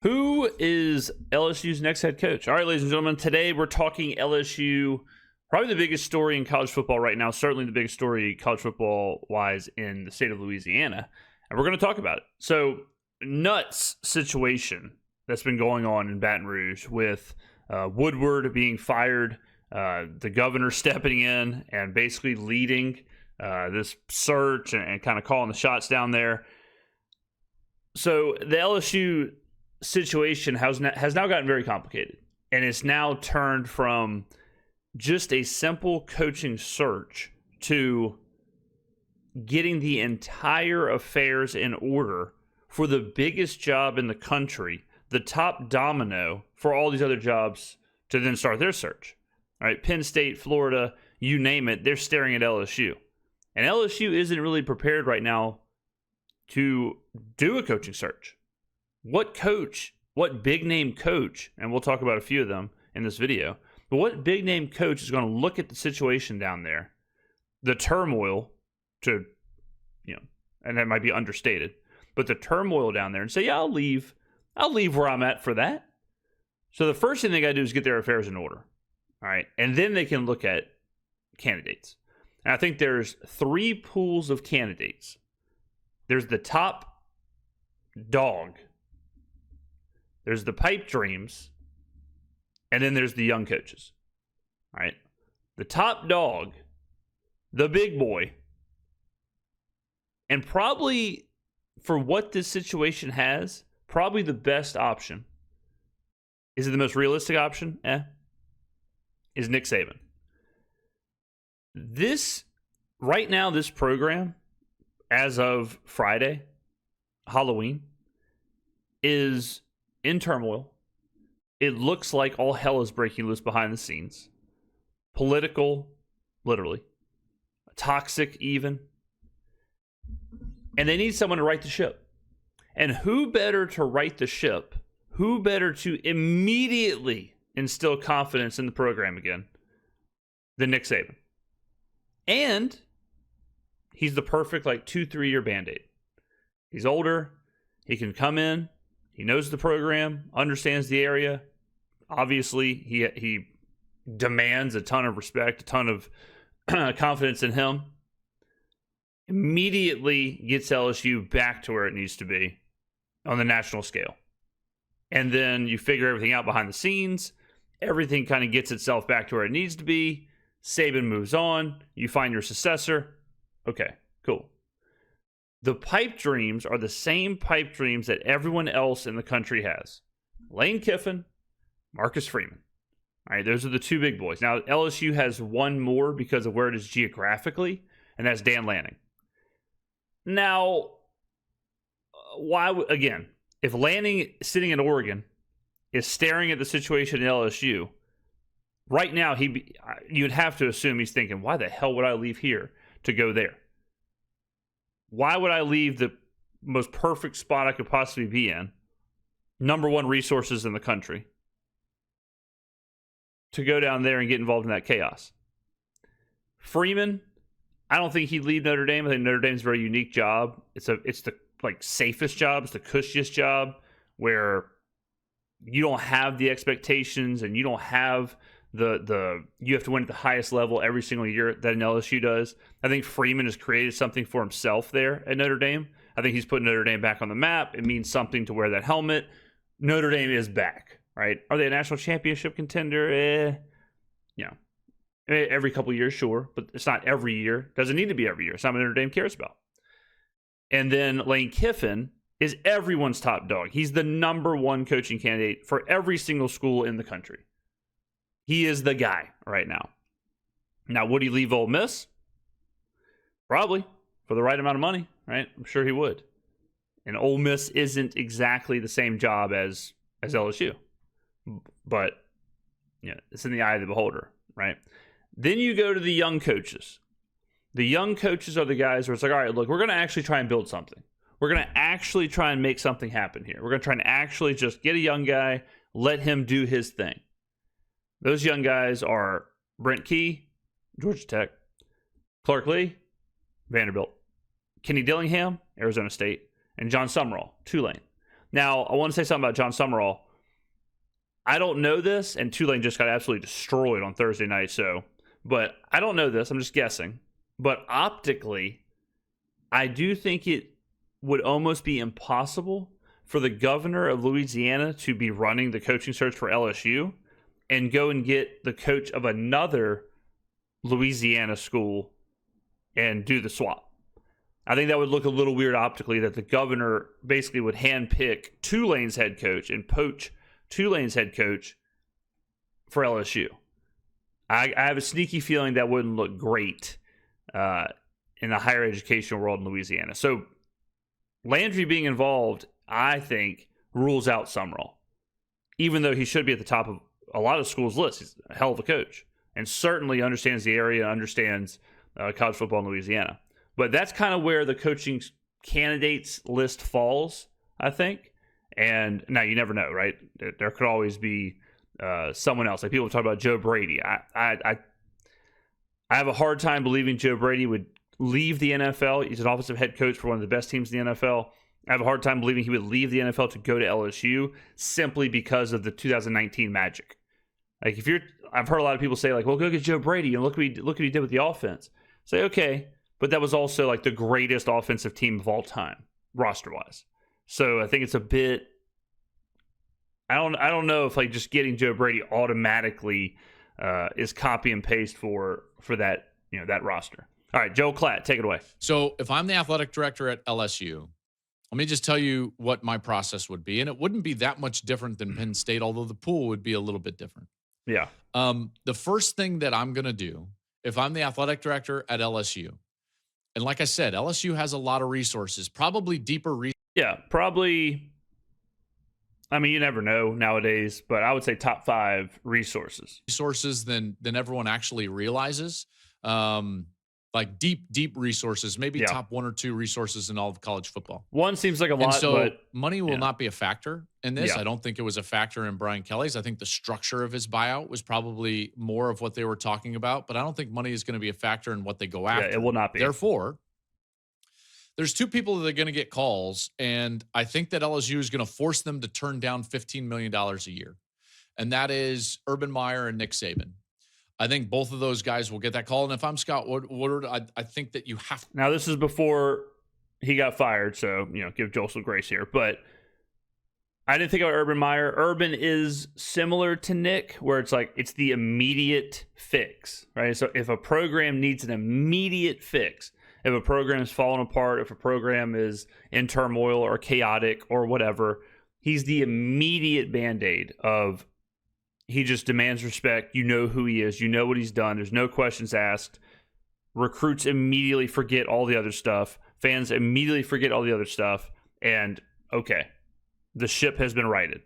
Who is LSU's next head coach? All right, ladies and gentlemen, today we're talking LSU, probably the biggest story in college football right now, certainly the biggest story college football-wise in the state of Louisiana, and we're going to talk about it. So, nuts situation that's been going on in Baton Rouge with Woodward being fired, the governor stepping in and basically leading this search and kind of calling the shots down there. So, the LSU situation has now gotten very complicated, and it's now turned from just a simple coaching search to getting the entire affairs in order for the biggest job in the country, the top domino for all these other jobs to then start their search. All right, Penn State, Florida, you name it, they're staring at LSU. And LSU isn't really prepared right now to do a coaching search. What coach, what big name coach, and we'll talk about a few of them in this video, but what big name coach is going to look at the situation down there, the turmoil and that might be understated, but the turmoil down there and say, yeah, I'll leave where I'm at for that. So the first thing they got to do is get their affairs in order. All right. And then they can look at candidates. And I think there's three pools of candidates. There's the top dog. There's the pipe dreams, and then there's the young coaches. All right. The top dog, the big boy, and probably for what this situation has, probably the best option. Is it the most realistic option? Is Nick Saban. Right now, this program, as of Friday, Halloween, is in turmoil. It looks like all hell is breaking loose behind the scenes. Political, literally. Toxic, even. And they need someone to right the ship. And who better to right the ship? Who better to immediately instill confidence in the program again than Nick Saban? And he's the perfect 2-3 year Band-Aid. He's older. He can come in. He knows the program, understands the area. Obviously, he demands a ton of respect, a ton of confidence in him. Immediately gets LSU back to where it needs to be on the national scale. And then you figure everything out behind the scenes. Everything kind of gets itself back to where it needs to be. Saban moves on. You find your successor. Okay, cool. The pipe dreams are the same pipe dreams that everyone else in the country has. Lane Kiffin, Marcus Freeman. All right, those are the two big boys. Now, LSU has one more because of where it is geographically, and that's Dan Lanning. Now, if Lanning sitting in Oregon is staring at the situation in LSU, right now you'd have to assume he's thinking, why the hell would I leave here to go there? Why would I leave the most perfect spot I could possibly be in, number one resources in the country, to go down there and get involved in that chaos? Freeman, I don't think he'd leave Notre Dame. I think Notre Dame's a very unique job. It's the safest job. It's the cushiest job where you don't have the expectations and you don't have you have to win at the highest level every single year that an LSU does. I think Freeman has created something for himself there at Notre Dame. I think he's put Notre Dame back on the map. It means something to wear that helmet. Notre Dame is back, right? Are they a national championship contender? Every couple of years, sure, but it's not every year. Doesn't need to be every year. It's not what Notre Dame cares about. And then Lane Kiffin is everyone's top dog. He's the number one coaching candidate for every single school in the country. He is the guy right now. Now, would he leave Ole Miss? Probably, for the right amount of money, right? I'm sure he would. And Ole Miss isn't exactly the same job as LSU. But it's in the eye of the beholder, right? Then you go to the young coaches. The young coaches are the guys where it's like, all right, look, we're going to actually try and build something. We're going to actually try and make something happen here. We're going to try and actually just get a young guy, let him do his thing. Those young guys are Brent Key, Georgia Tech, Clark Lee, Vanderbilt, Kenny Dillingham, Arizona State, and John Summerall, Tulane. Now, I want to say something about John Summerall. I don't know this, and Tulane just got absolutely destroyed on Thursday night, but I don't know this. I'm just guessing. But optically, I do think it would almost be impossible for the governor of Louisiana to be running the coaching search for LSU and go and get the coach of another Louisiana school and do the swap. I think that would look a little weird optically, that the governor basically would handpick Tulane's head coach and poach Tulane's head coach for LSU. I have a sneaky feeling that wouldn't look great in the higher education world in Louisiana. So Landry being involved, I think, rules out Summerall, even though he should be at the top of a lot of schools' lists. He's a hell of a coach and certainly understands the area, understands college football in Louisiana. But that's kind of where the coaching candidates list falls, I think. And now you never know, right? There could always be someone else. Like people talk about Joe Brady. I have a hard time believing Joe Brady would leave the NFL. He's an offensive head coach for one of the best teams in the NFL. I have a hard time believing he would leave the NFL to go to LSU simply because of the 2019 magic. Like I've heard a lot of people say like, well, go get Joe Brady and look what he did with the offense. Say, okay, but that was also like the greatest offensive team of all time, roster-wise. So I think it's a bit. I don't know if like just getting Joe Brady automatically is copy and paste for that that roster. All right, Joe Klatt, take it away. So if I'm the athletic director at LSU, let me just tell you what my process would be, and it wouldn't be that much different than Penn State, although the pool would be a little bit different. Yeah. The first thing that I'm going to do if I'm the athletic director at LSU, and like I said, LSU has a lot of resources, probably deeper resources. Yeah, probably. I mean, you never know nowadays, but I would say top 5 resources than everyone actually realizes. Like deep resources, maybe top 1 or 2 resources in all of college football. One seems like a lot, and so but money will not be a factor in this. Yeah. I don't think it was a factor in Brian Kelly's. I think the structure of his buyout was probably more of what they were talking about, but I don't think money is going to be a factor in what they go after. Yeah, it will not be. Therefore, there's 2 people that are going to get calls, and I think that LSU is going to force them to turn down $15 million a year, and that is Urban Meyer and Nick Saban. I think both of those guys will get that call. And if I'm Scott Woodward, I think that you have to. Now, this is before he got fired, so, give Joel some grace here. But I didn't think about Urban Meyer. Urban is similar to Nick, where it's like it's the immediate fix, right? So if a program needs an immediate fix, if a program is falling apart, if a program is in turmoil or chaotic or whatever, he's the immediate Band-Aid of he just demands respect. You know who he is. You know what he's done. There's no questions asked. Recruits immediately forget all the other stuff. Fans immediately forget all the other stuff. And, okay, the ship has been righted.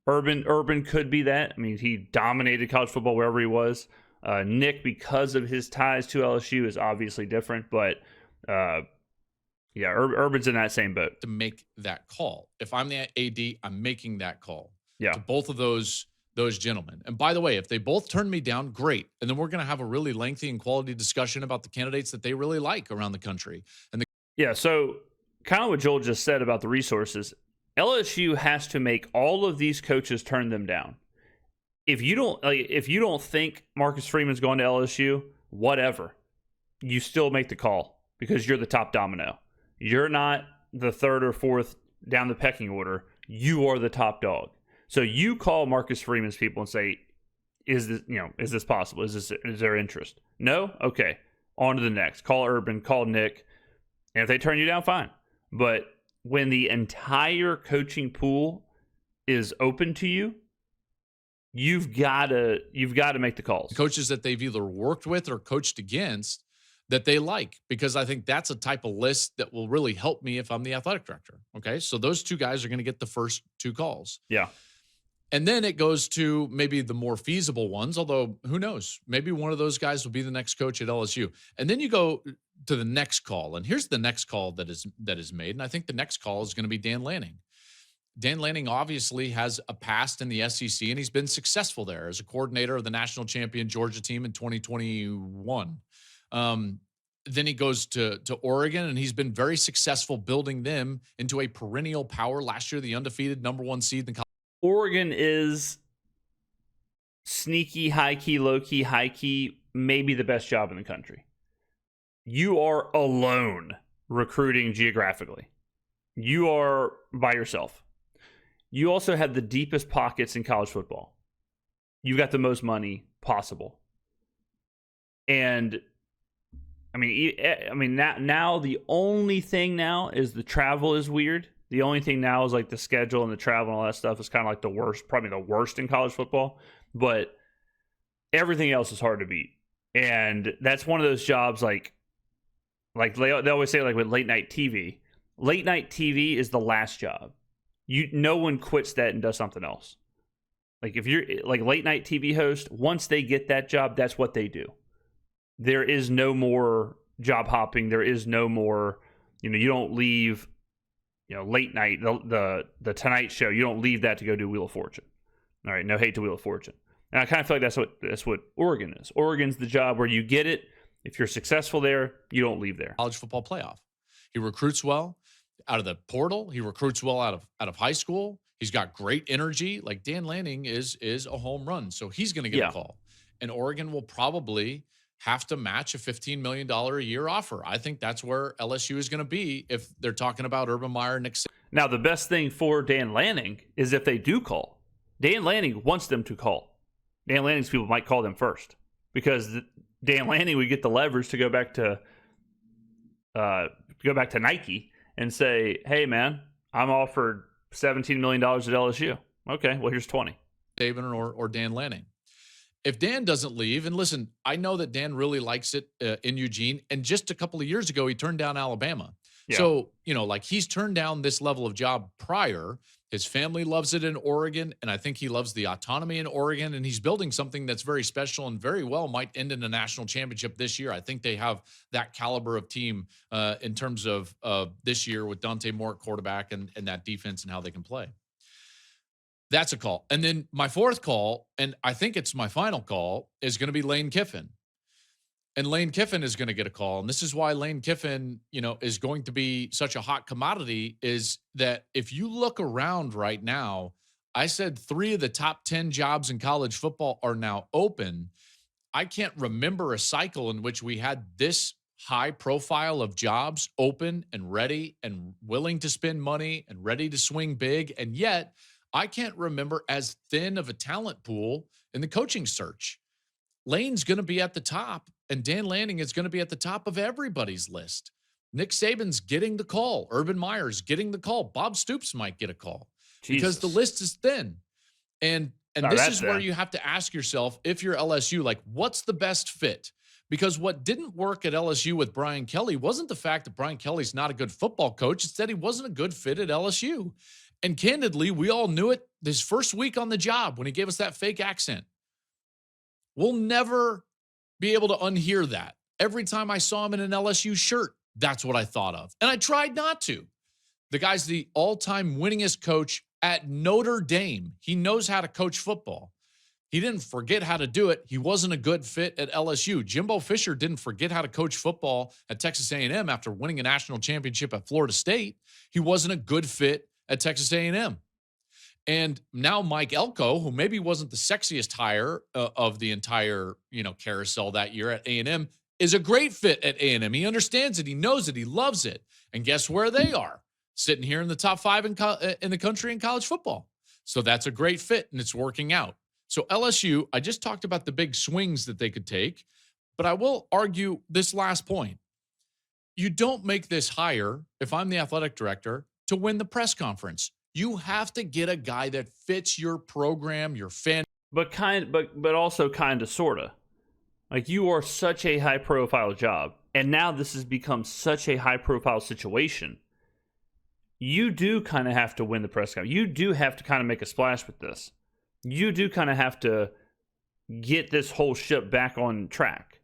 Urban could be that. I mean, he dominated college football wherever he was. Nick, because of his ties to LSU, is obviously different. But, Urban's in that same boat. To make that call. If I'm the AD, I'm making that call. Yeah. To both of those gentlemen. And by the way, if they both turn me down, great. And then we're going to have a really lengthy and quality discussion about the candidates that they really like around the country. So kind of what Joel just said about the resources, LSU has to make all of these coaches turn them down. If you don't think Marcus Freeman's going to LSU, whatever, you still make the call because you're the top domino. You're not the 3rd or 4th down the pecking order. You are the top dog. So you call Marcus Freeman's people and say, is this possible? Is there interest? No? Okay. On to the next. Call Urban, call Nick. And if they turn you down, fine. But when the entire coaching pool is open to you, you've got to make the calls. Coaches that they've either worked with or coached against that they like, because I think that's a type of list that will really help me if I'm the athletic director. Okay. So those 2 guys are going to get the first 2 calls. Yeah. And then it goes to maybe the more feasible ones, although who knows? Maybe one of those guys will be the next coach at LSU. And then you go to the next call. And here's the next call that is made. And I think the next call is going to be Dan Lanning. Dan Lanning obviously has a past in the SEC, and he's been successful there as a coordinator of the national champion Georgia team in 2021. Then he goes to Oregon, and he's been very successful building them into a perennial power. Last year, the undefeated #1 seed in college. Oregon is sneaky, high key, low key, high key, maybe the best job in the country. You are alone recruiting geographically. You are by yourself. You also have the deepest pockets in college football. You've got the most money possible. And I mean, now the only thing now is the travel is weird. The only thing now is like the schedule and the travel and all that stuff is kind of like the worst, probably the worst in college football. But everything else is hard to beat. And that's one of those jobs like they always say, like with late night TV. Late night TV is the last job. No one quits that and does something else. Like if you're like late night TV host, once they get that job, that's what they do. There is no more job hopping. There is no more, you don't leave, late night, the Tonight Show. You don't leave that to go do Wheel of Fortune. All right, no hate to Wheel of Fortune. And I kind of feel like that's what Oregon is. Oregon's the job where you get it. If you're successful there, you don't leave there. College football playoff. He recruits well out of the portal. He recruits well out of high school. He's got great energy. Like Dan Lanning is a home run, so he's going to get a call. And Oregon will probably have to match a $15 million a year offer. I think that's where LSU is going to be if they're talking about Urban Meyer, Nick Saban. Now, the best thing for Dan Lanning is if they do call. Dan Lanning wants them to call. Dan Lanning's people might call them first because Dan Lanning would get the leverage to go back to Nike and say, "Hey, man, I'm offered $17 million at LSU. Okay, well, here's 20." Saban or Dan Lanning. If Dan doesn't leave, and listen, I know that Dan really likes it in Eugene, and just a couple of years ago, he turned down Alabama. Yeah. So, like he's turned down this level of job prior. His family loves it in Oregon, and I think he loves the autonomy in Oregon, and he's building something that's very special and very well might end in a national championship this year. I think they have that caliber of team in terms of this year with Dante Moore at quarterback and that defense and how they can play. That's a call. And then my fourth call, and I think it's my final call, is going to be Lane Kiffin. And Lane Kiffin is going to get a call. And this is why Lane Kiffin, is going to be such a hot commodity, is that if you look around right now, I said 3 of the top 10 jobs in college football are now open. I can't remember a cycle in which we had this high profile of jobs open and ready and willing to spend money and ready to swing big. And yet I can't remember as thin of a talent pool in the coaching search. Lane's going to be at the top, and Dan Lanning is going to be at the top of everybody's list. Nick Saban's getting the call. Urban Meyer's getting the call. Bob Stoops might get a call because the list is thin. And this is where you have to ask yourself, if you're LSU, like, what's the best fit? Because what didn't work at LSU with Brian Kelly wasn't the fact that Brian Kelly's not a good football coach. It's that he wasn't a good fit at LSU. And candidly, we all knew it this first week on the job when he gave us that fake accent. We'll never be able to unhear that. Every time I saw him in an LSU shirt, that's what I thought of. And I tried not to. The guy's the all-time winningest coach at Notre Dame. He knows how to coach football. He didn't forget how to do it. He wasn't a good fit at LSU. Jimbo Fisher didn't forget how to coach football at Texas A&M after winning a national championship at Florida State. He wasn't a good fit at Texas A&M. And now Mike Elko, who maybe wasn't the sexiest hire of the entire, carousel that year at A&M, is a great fit at A&M. He understands it. He knows it. He loves it. And guess where they are? Sitting here in the top 5 in the country in college football. So that's a great fit, and it's working out. So LSU, I just talked about the big swings that they could take, but I will argue this last point. You don't make this hire, if I'm the athletic director, to win the press conference. You have to get a guy that fits your program, your fan. But also kind of, sort of. Like, you are such a high-profile job, and now this has become such a high-profile situation. You do kind of have to win the press conference. You do have to kind of make a splash with this. You do kind of have to get this whole ship back on track.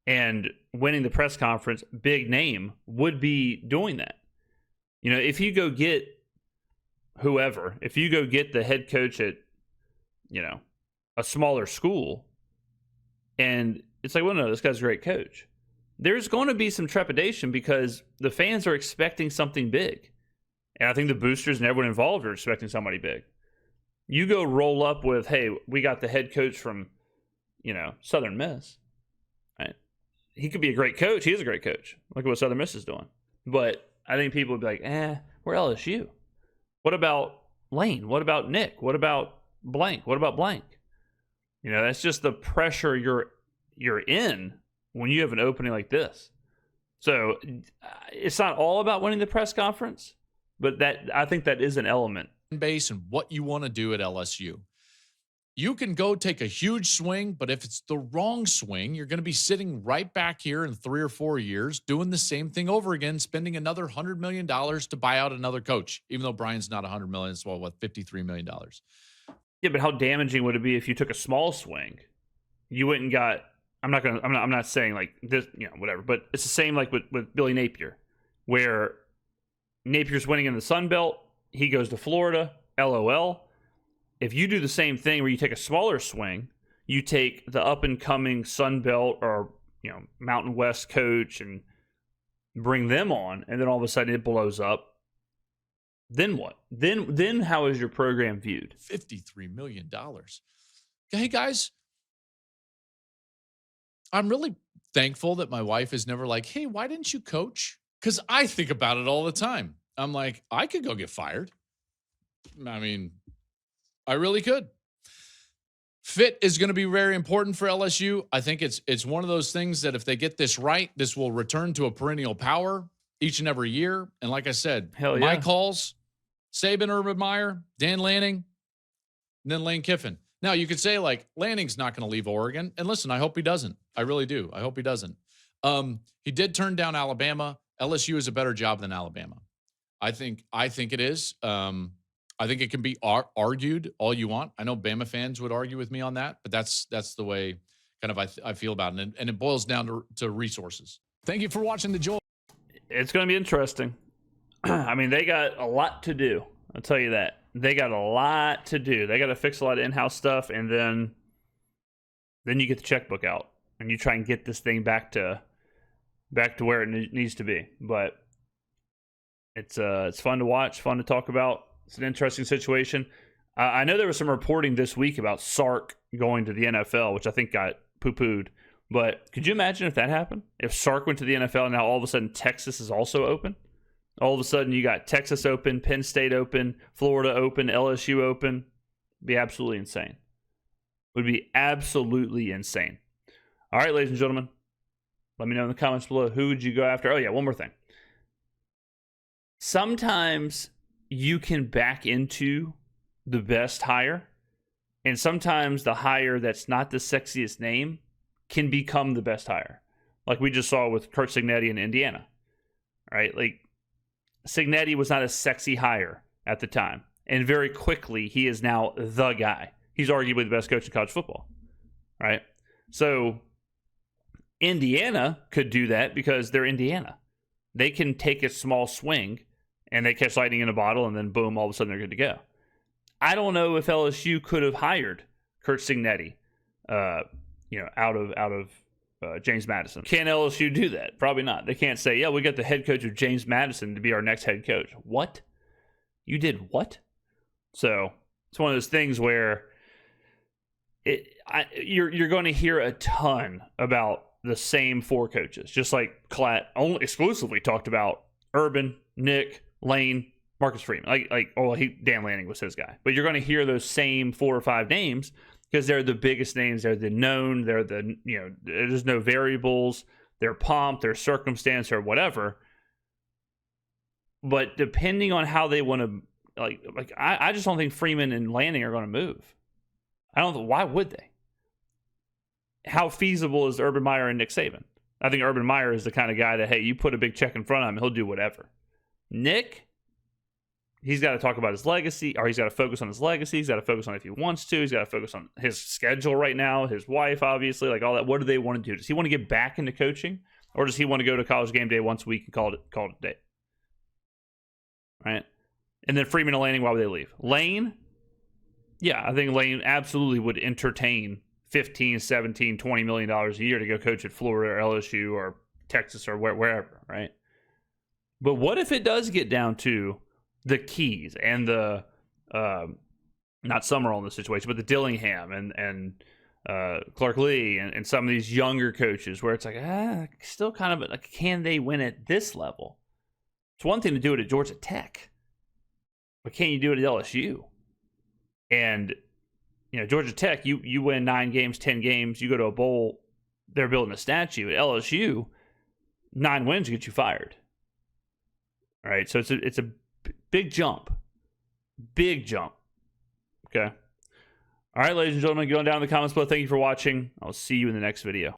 And winning the press conference, big name, would be doing that. If you go get whoever, if you go get the head coach at, a smaller school, and it's like, well, no, this guy's a great coach. there's going to be some trepidation because the fans are expecting something big. And I think the boosters and everyone involved are expecting somebody big. You go roll up with, hey, we got the head coach from, Southern Miss. Right? He could be a great coach. He is a great coach. Look at what Southern Miss is doing. But I think people would be like, we're LSU. What about Lane? What about Nick? What about blank? What about blank? That's just the pressure you're in when you have an opening like this. So it's not all about winning the press conference, but I think that is an element. Base and what you want to do at LSU. You can go take a huge swing, but if it's the wrong swing, you're going to be sitting right back here in 3 or 4 years doing the same thing over again, spending another $100 million to buy out another coach, even though Brian's not $100 million, it's $53 million. Yeah, but how damaging would it be if you took a small swing? You went and got, I'm not saying like this, whatever, but it's the same like with Billy Napier, where Napier's winning in the Sun Belt, he goes to Florida, LOL. If you do the same thing where you take a smaller swing, you take the up-and-coming Sun Belt or, Mountain West coach and bring them on, and then all of a sudden it blows up, then what? Then how is your program viewed? $53 million. Hey, guys, I'm really thankful that my wife is never like, hey, why didn't you coach? Because I think about it all the time. I'm like, I could go get fired. I mean, I really could. Fit is going to be very important for LSU. I think it's one of those things that if they get this right, this will return to a perennial power each and every year. And like I said, my calls, Saban, Urban Meyer, Dan Lanning, and then Lane Kiffin. Now, you could say, like, Lanning's not going to leave Oregon. And listen, I hope he doesn't. I really do. I hope he doesn't. He did turn down Alabama. LSU is a better job than Alabama. I think it is. I think it can be argued all you want. I know Bama fans would argue with me on that, but that's the way kind of I feel about it. And it boils down to resources. Thank you for watching the Joel. It's going to be interesting. I mean, they got a lot to do. I'll tell you that. They got a lot to do. They got to fix a lot of in-house stuff, and then you get the checkbook out and you try and get this thing back to where it needs to be. But it's fun to watch, fun to talk about. It's an interesting situation. I know there was some reporting this week about Sark going to the NFL, which I think got poo-pooed. But could you imagine if that happened? If Sark went to the NFL and now all of a sudden Texas is also open? All of a sudden you got Texas open, Penn State open, Florida open, LSU open. It'd be absolutely insane. Would be absolutely insane. All right, ladies and gentlemen. Let me know in the comments below, who would you go after? Oh, yeah, one more thing. Sometimes you can back into the best hire, and sometimes the hire that's not the sexiest name can become the best hire. Like we just saw with Curt Cignetti in Indiana, right? Like Cignetti was not a sexy hire at the time, and very quickly he is now the guy. He's arguably the best coach in college football, right? So Indiana could do that because they're Indiana. They can take a small swing and they catch lightning in a bottle, and then boom, all of a sudden they're good to go. I don't know if LSU could have hired Curt Cignetti, out of James Madison. Can LSU do that? Probably not. They can't say, yeah, we got the head coach of James Madison to be our next head coach. What? You did what? So it's one of those things where you're going to hear a ton about the same four coaches, just like Klatt only exclusively talked about Urban, Nick, Lane, Marcus Freeman. Dan Lanning was his guy. But you're going to hear those same 4 or 5 names because they're the biggest names. They're the known. They're the, there's no variables. They're pomp, their circumstance, or whatever. But depending on how they want to, I just don't think Freeman and Lanning are going to move. I don't know. Why would they? How feasible is Urban Meyer and Nick Saban? I think Urban Meyer is the kind of guy that, hey, you put a big check in front of him, he'll do whatever. Nick, he's got to talk about his legacy, or he's got to focus on his legacy. He's got to focus on if he wants to. He's got to focus on his schedule right now, his wife, obviously, like all that. What do they want to do? Does he want to get back into coaching, or does he want to go to College Game Day once a week and call it a day? Right? And then Freeman and Lanning, why would they leave? Lane, yeah, I think Lane absolutely would entertain $15, $17, $20 million a year to go coach at Florida or LSU or Texas or wherever, right? But what if it does get down to the Keys and the not Summerall in the situation, but the Dillingham and Clark Lee and some of these younger coaches, where it's like, still kind of like, can they win at this level? It's one thing to do it at Georgia Tech, but can you do it at LSU? And Georgia Tech, you win 9 games, 10 games, you go to a bowl, they're building a statue. At LSU, 9 wins get you fired. All right, so it's a big jump. Big jump. Okay. All right, ladies and gentlemen, going down in the comments below. Thank you for watching. I'll see you in the next video.